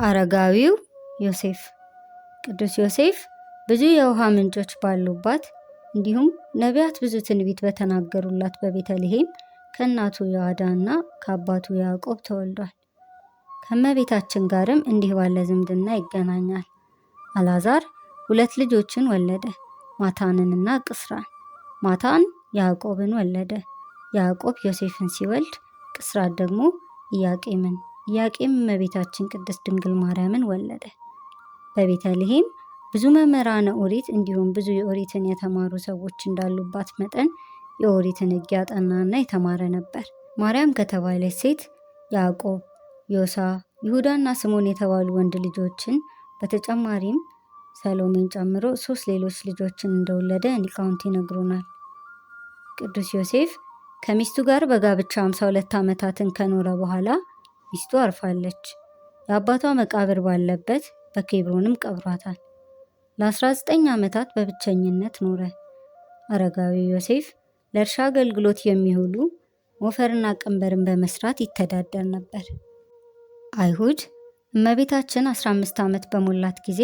አረጋዊው ዮሴፍ። ቅዱስ ዮሴፍ ብዙ የውሃ ምንጮች ባሉባት እንዲሁም ነቢያት ብዙ ትንቢት በተናገሩላት በቤተልሔም ከእናቱ ዮአዳ እና ከአባቱ ያዕቆብ ተወልዷል። ከእመቤታችን ጋርም እንዲህ ባለ ዝምድና ይገናኛል። አልዓዛር 2 ልጆችን ወለደ፣ ማታንንና ቅስራን። ማታን ያዕቆብን ወለደ። ያዕቆብ ዮሴፍን ሲወልድ ቅስራት ደግሞ ኢያቄምን፣ ኢያቄም እመቤታችን ቅድስት ድንግል ማርያምን ወለደ። በቤተልሔም ብዙ መምህራነ ኦሪት እንዲሁም ብዙ የኦሪትን የተማሩ ሰዎች እንዳሉባት መጠን የኦሪትን ሕግ ያጠናና የተማረ ነበር። ማርያም ከተባለች ሴት ያዕቆብ፣ ዮሳ፣ ይሁዳና ስምዖን የተባሉ ወንድ ልጆችን በተጨማሪም ሰሎሜን ጨምሮ 3 ሌሎች ልጆችን እንደወለደ ሊቃውንት ይነግሩናል። ቅዱስ ዮሴፍ ከሚስቱ ጋር በጋብቻ 52 ዓመታትን ከኖረ በኋላ ሚስቱ አርፋለች። የአባቷ መቃብር ባለበት በኬብሮንም ቀብሯታል። ለ19 ዓመታት በብቸኝነት ኖረ። አረጋዊ ዮሴፍ ለእርሻ አገልግሎት የሚውሉ ሞፈርና ቀንበርን በመስራት ይተዳደር ነበር። አይሁድ እመቤታችን 15 ዓመት በሞላት ጊዜ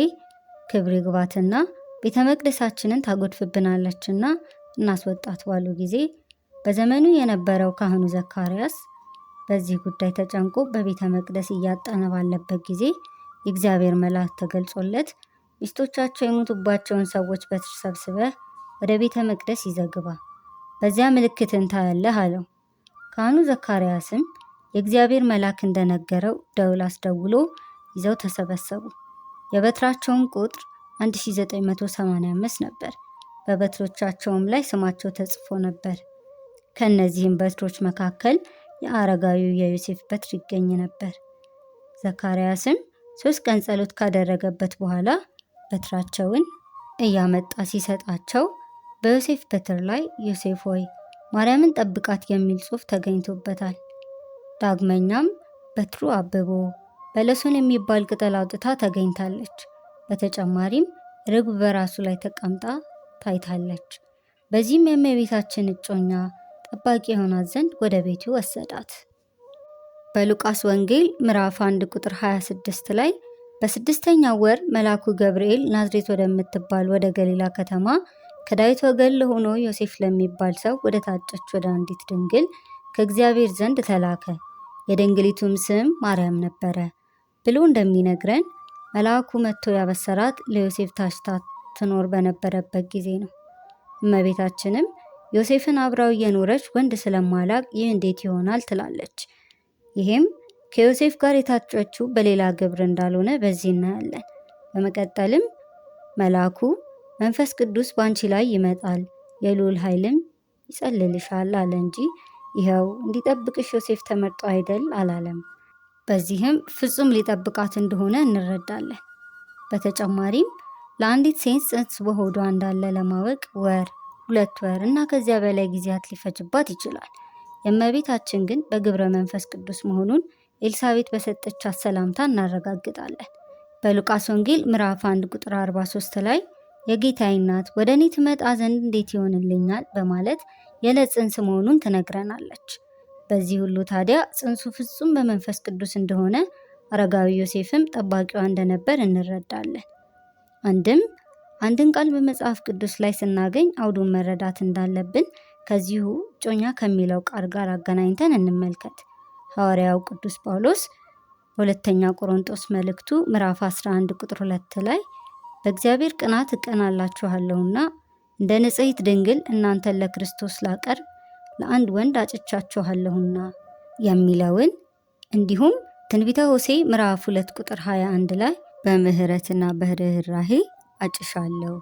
ክብር ይግባትና ቤተ መቅደሳችንን ታጎድፍብናለችና እናስወጣት ባሉ ጊዜ በዘመኑ የነበረው ካህኑ ዘካርያስ በዚህ ጉዳይ ተጨንቆ በቤተ መቅደስ እያጠነ ባለበት ጊዜ የእግዚአብሔር መልአክ ተገልጾለት ሚስቶቻቸው የሞቱባቸውን ሰዎች በትር ሰብስበህ ወደ ቤተ መቅደስ ይዘግባ፣ በዚያ ምልክትን ታያለህ አለው። ካህኑ ዘካርያስም የእግዚአብሔር መልአክ እንደነገረው ደውል አስደውሎ ይዘው ተሰበሰቡ። የበትራቸውም ቁጥር 1985 ነበር። በበትሮቻቸውም ላይ ስማቸው ተጽፎ ነበር። ከእነዚህም በትሮች መካከል የአረጋዊው የዮሴፍ በትር ይገኝ ነበር። ዘካርያስም 3 ቀን ጸሎት ካደረገበት በኋላ በትራቸውን እያመጣ ሲሰጣቸው በዮሴፍ በትር ላይ ዮሴፍ ሆይ ማርያምን ጠብቃት የሚል ጽሑፍ ተገኝቶበታል። ዳግመኛም በትሩ አብቦ በለሶን የሚባል ቅጠል አውጥታ ተገኝታለች። በተጨማሪም ርግብ በራሱ ላይ ተቀምጣ ታይታለች። በዚህም የእመቤታችን እጮኛ ጠባቂ የሆናት ዘንድ ወደ ቤቱ ወሰዳት። በሉቃስ ወንጌል ምዕራፍ 1 ቁጥር 26 ላይ በ6ኛው ወር መልአኩ ገብርኤል ናዝሬት ወደምትባል ወደ ገሊላ ከተማ ከዳዊት ወገን ለሆኖ ዮሴፍ ለሚባል ሰው ወደ ታጨች ወደ አንዲት ድንግል ከእግዚአብሔር ዘንድ ተላከ፣ የድንግሊቱም ስም ማርያም ነበረ ብሎ እንደሚነግረን መልአኩ መጥቶ ያበሰራት ለዮሴፍ ታጭታ ትኖር በነበረበት ጊዜ ነው። እመቤታችንም ዮሴፍን አብራው እየኖረች ወንድ ስለማላቅ ይህ እንዴት ይሆናል ትላለች። ይህም ከዮሴፍ ጋር የታጨችው በሌላ ግብር እንዳልሆነ በዚህ እናያለን። በመቀጠልም መልአኩ መንፈስ ቅዱስ በአንቺ ላይ ይመጣል፣ የልዑል ኃይልም ይጸልልሻል አለ እንጂ ይኸው እንዲጠብቅሽ ዮሴፍ ተመርጦ አይደል አላለም። በዚህም ፍጹም ሊጠብቃት እንደሆነ እንረዳለን። በተጨማሪም ለአንዲት ሴት ጽንስ በሆዷ እንዳለ ለማወቅ 1 ወር፣ 2 ወር እና ከዚያ በላይ ጊዜያት ሊፈጅባት ይችላል። የእመቤታችን ግን በግብረ መንፈስ ቅዱስ መሆኑን ኤልሳቤጥ በሰጠቻት ሰላምታ እናረጋግጣለን። በሉቃስ ወንጌል ምዕራፍ 1 ቁጥር 43 ላይ የጌታዬ እናት ወደ እኔ ትመጣ ዘንድ እንዴት ይሆንልኛል በማለት የዕለት ጽንስ መሆኑን ትነግረናለች። በዚህ ሁሉ ታዲያ ጽንሱ ፍጹም በመንፈስ ቅዱስ እንደሆነ አረጋዊ ዮሴፍም ጠባቂዋ እንደነበር እንረዳለን። አንድን ቃል በመጽሐፍ ቅዱስ ላይ ስናገኝ አውዱን መረዳት እንዳለብን ከዚሁ እጮኛ ከሚለው ቃል ጋር አገናኝተን እንመልከት። ሐዋርያው ቅዱስ ጳውሎስ በሁለተኛ ቆሮንቶስ መልእክቱ ምዕራፍ 11 ቁጥር 2 ላይ በእግዚአብሔር ቅናት እቀናላችኋለሁና እንደ ንጽሕት ድንግል እናንተን ለክርስቶስ ላቀርብ ለአንድ ወንድ አጭቻችኋለሁና የሚለውን እንዲሁም ትንቢተ ሆሴዕ ምዕራፍ 2 ቁጥር 21 ላይ በምህረትና በርኅራኄ አጭሻለሁ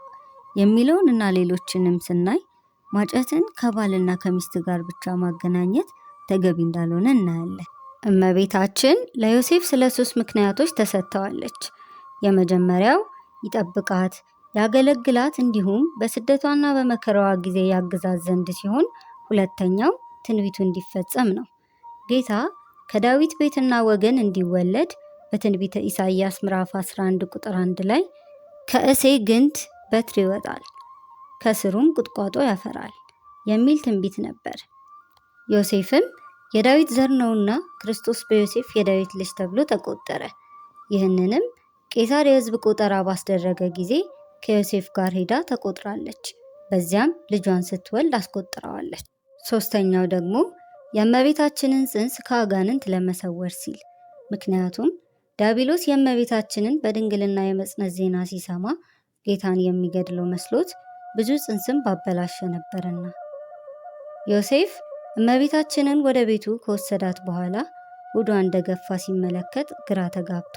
የሚለውን እና ሌሎችንም ስናይ ማጨትን ከባልና ከሚስት ጋር ብቻ ማገናኘት ተገቢ እንዳልሆነ እናያለን። እመቤታችን ለዮሴፍ ስለ 3 ምክንያቶች ተሰጥተዋለች። የመጀመሪያው ይጠብቃት፣ ያገለግላት እንዲሁም በስደቷና በመከራዋ ጊዜ ያግዛት ዘንድ ሲሆን፣ ሁለተኛው ትንቢቱ እንዲፈጸም ነው። ጌታ ከዳዊት ቤትና ወገን እንዲወለድ በትንቢተ ኢሳይያስ ምዕራፍ 11 ቁጥር 1 ላይ ከእሴይ ግንድ በትር ይወጣል፣ ከስሩም ቁጥቋጦ ያፈራል የሚል ትንቢት ነበር። ዮሴፍም የዳዊት ዘር ነውና ክርስቶስ በዮሴፍ የዳዊት ልጅ ተብሎ ተቆጠረ። ይህንንም ቄሳር የሕዝብ ቆጠራ ባስደረገ ጊዜ ከዮሴፍ ጋር ሄዳ ተቆጥራለች። በዚያም ልጇን ስትወልድ አስቆጥረዋለች። ሶስተኛው ደግሞ የእመቤታችንን ጽንስ ከአጋንንት ለመሰወር ሲል፣ ምክንያቱም ዲያብሎስ የእመቤታችንን በድንግልና የመጽነስ ዜና ሲሰማ ጌታን የሚገድለው መስሎት ብዙ ጽንስም ባበላሸ ነበርና። ዮሴፍ እመቤታችንን ወደ ቤቱ ከወሰዳት በኋላ ሆዷ እንደገፋ ሲመለከት ግራ ተጋብቶ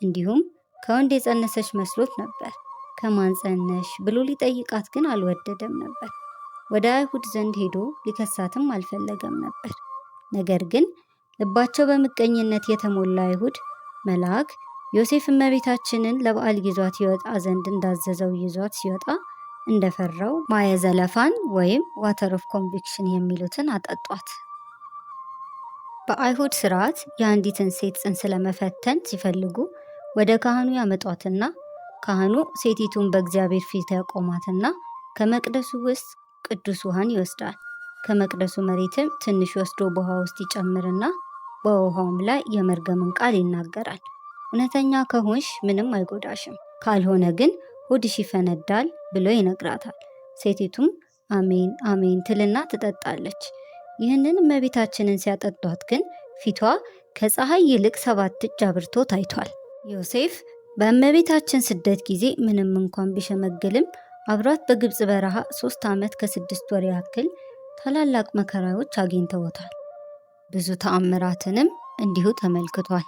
እንዲሁም ከወንድ የጸነሰች መስሎት ነበር። ከማን ጸነሽ ብሎ ሊጠይቃት ግን አልወደደም ነበር። ወደ አይሁድ ዘንድ ሄዶ ሊከሳትም አልፈለገም ነበር። ነገር ግን ልባቸው በምቀኝነት የተሞላ አይሁድ መልአክ ዮሴፍ እመቤታችንን ለበዓል ይዟት ይወጣ ዘንድ እንዳዘዘው ይዟት ሲወጣ እንደፈራው ማየ ዘለፋን ወይም ዋተር ኦፍ ኮንቪክሽን የሚሉትን አጠጧት። በአይሁድ ስርዓት የአንዲትን ሴት ጽንስ ለመፈተን ሲፈልጉ ወደ ካህኑ ያመጧትና ካህኑ ሴቲቱን በእግዚአብሔር ፊት ያቆማትና ከመቅደሱ ውስጥ ቅዱስ ውሃን ይወስዳል። ከመቅደሱ መሬትም ትንሽ ወስዶ በውሃ ውስጥ ይጨምርና በውሃውም ላይ የመርገምን ቃል ይናገራል። እውነተኛ ከሆንሽ ምንም አይጎዳሽም፣ ካልሆነ ግን ሆድሽ ይፈነዳል ብሎ ይነግራታል። ሴቲቱም አሜን አሜን ትልና ትጠጣለች። ይህንን እመቤታችንን ሲያጠጧት ግን ፊቷ ከፀሐይ ይልቅ 7 እጅ አብርቶ ታይቷል። ዮሴፍ በእመቤታችን ስደት ጊዜ ምንም እንኳን ቢሸመግልም አብሯት በግብፅ በረሃ 3 ዓመት ከ6 ወር ያክል ታላላቅ መከራዎች አግኝተውታል። ብዙ ተአምራትንም እንዲሁ ተመልክቷል።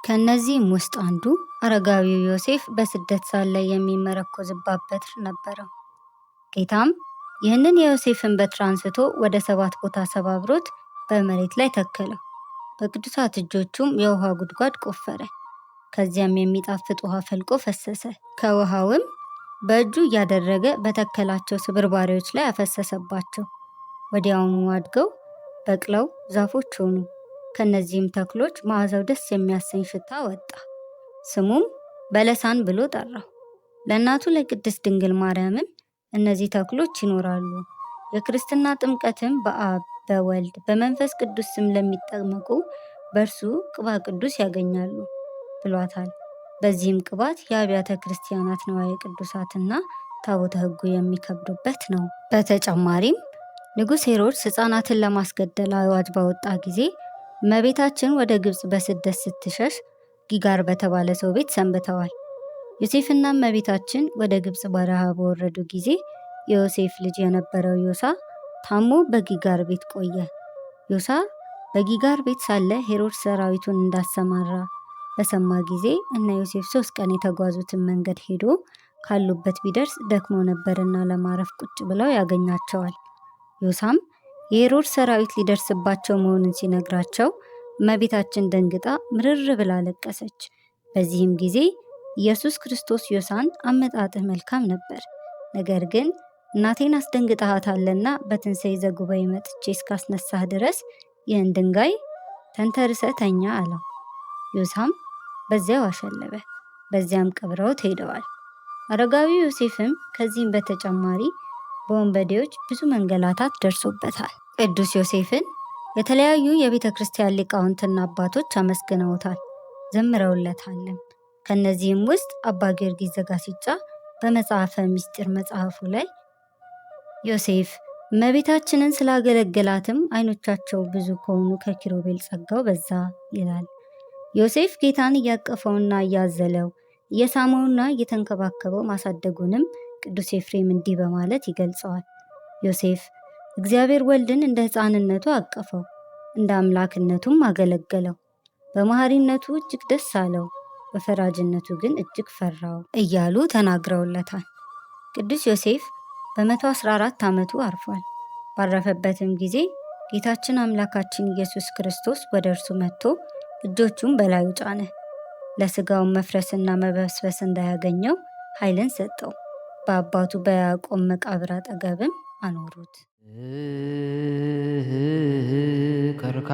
ከነዚህም ውስጥ አንዱ አረጋዊው ዮሴፍ በስደት ሳለ የሚመረኮዝባት በትር ነበረው። ጌታም ይህንን የዮሴፍን በትር አንስቶ ወደ 7 ቦታ ሰባብሮት በመሬት ላይ ተከለው። በቅዱሳት እጆቹም የውሃ ጉድጓድ ቆፈረ። ከዚያም የሚጣፍጥ ውሃ ፈልቆ ፈሰሰ። ከውሃውም በእጁ እያደረገ በተከላቸው ስብርባሪዎች ላይ አፈሰሰባቸው። ወዲያውኑ አድገው በቅለው ዛፎች ሆኑ። ከነዚህም ተክሎች መዓዛው ደስ የሚያሰኝ ሽታ ወጣ። ስሙም በለሳን ብሎ ጠራው። ለእናቱ ለቅድስት ድንግል ማርያምም እነዚህ ተክሎች ይኖራሉ፣ የክርስትና ጥምቀትም በአብ በወልድ በመንፈስ ቅዱስ ስም ለሚጠመቁ በእርሱ ቅባ ቅዱስ ያገኛሉ ብሏታል። በዚህም ቅባት የአብያተ ክርስቲያናት ንዋየ ቅዱሳትና ታቦተ ሕጉ የሚከብሩበት ነው። በተጨማሪም ንጉሥ ሄሮድስ ሕፃናትን ለማስገደል አዋጅ ባወጣ ጊዜ እመቤታችን ወደ ግብፅ በስደት ስትሸሽ ጊጋር በተባለ ሰው ቤት ሰንብተዋል። ዮሴፍና እመቤታችን ወደ ግብፅ በረሃ በወረዱ ጊዜ የዮሴፍ ልጅ የነበረው ዮሳ ታሞ በጊጋር ቤት ቆየ። ዮሳ በጊጋር ቤት ሳለ ሄሮድስ ሰራዊቱን እንዳሰማራ በሰማ ጊዜ እነ ዮሴፍ 3 ቀን የተጓዙትን መንገድ ሄዶ ካሉበት ቢደርስ ደክሞ ነበርና ለማረፍ ቁጭ ብለው ያገኛቸዋል። ዮሳም የሄሮድስ ሰራዊት ሊደርስባቸው መሆኑን ሲነግራቸው እመቤታችን ደንግጣ ምርር ብላ አለቀሰች። በዚህም ጊዜ ኢየሱስ ክርስቶስ ዮሳን አመጣጥህ መልካም ነበር፣ ነገር ግን እናቴን አስደንግጠሃታልና በትንሣኤ ዘጉባኤ መጥቼ እስካስነሳህ ድረስ ይህን ድንጋይ ተንተርሰ ተኛ አለው። ዮሳም በዚያው አሸለበ። በዚያም ቀብረውት ሄደዋል። አረጋዊ ዮሴፍም ከዚህም በተጨማሪ በወንበዴዎች ብዙ መንገላታት ደርሶበታል። ቅዱስ ዮሴፍን የተለያዩ የቤተ ክርስቲያን ሊቃውንትና አባቶች አመስግነውታል፣ ዘምረውለታልም። ከነዚህም ውስጥ አባ ጊዮርጊስ ዘጋስጫ በመጽሐፈ ምስጢር መጽሐፉ ላይ ዮሴፍ እመቤታችንን ስላገለገላትም ዓይኖቻቸው ብዙ ከሆኑ ከኪሩቤል ጸጋው በዛ ይላል። ዮሴፍ ጌታን እያቀፈውና እያዘለው እየሳመውና እየተንከባከበው ማሳደጉንም ቅዱስ ኤፍሬም እንዲህ በማለት ይገልጸዋል። ዮሴፍ እግዚአብሔር ወልድን እንደ ሕፃንነቱ አቀፈው፣ እንደ አምላክነቱም አገለገለው። በመሐሪነቱ እጅግ ደስ አለው፣ በፈራጅነቱ ግን እጅግ ፈራው እያሉ ተናግረውለታል። ቅዱስ ዮሴፍ በ114 ዓመቱ አርፏል። ባረፈበትም ጊዜ ጌታችን አምላካችን ኢየሱስ ክርስቶስ ወደ እርሱ መጥቶ እጆቹን በላዩ ጫነ። ለሥጋውን መፍረስና መበስበስ እንዳያገኘው ኃይልን ሰጠው። በአባቱ በያዕቆብ መቃብር አጠገብም አኖሩት። ከርካ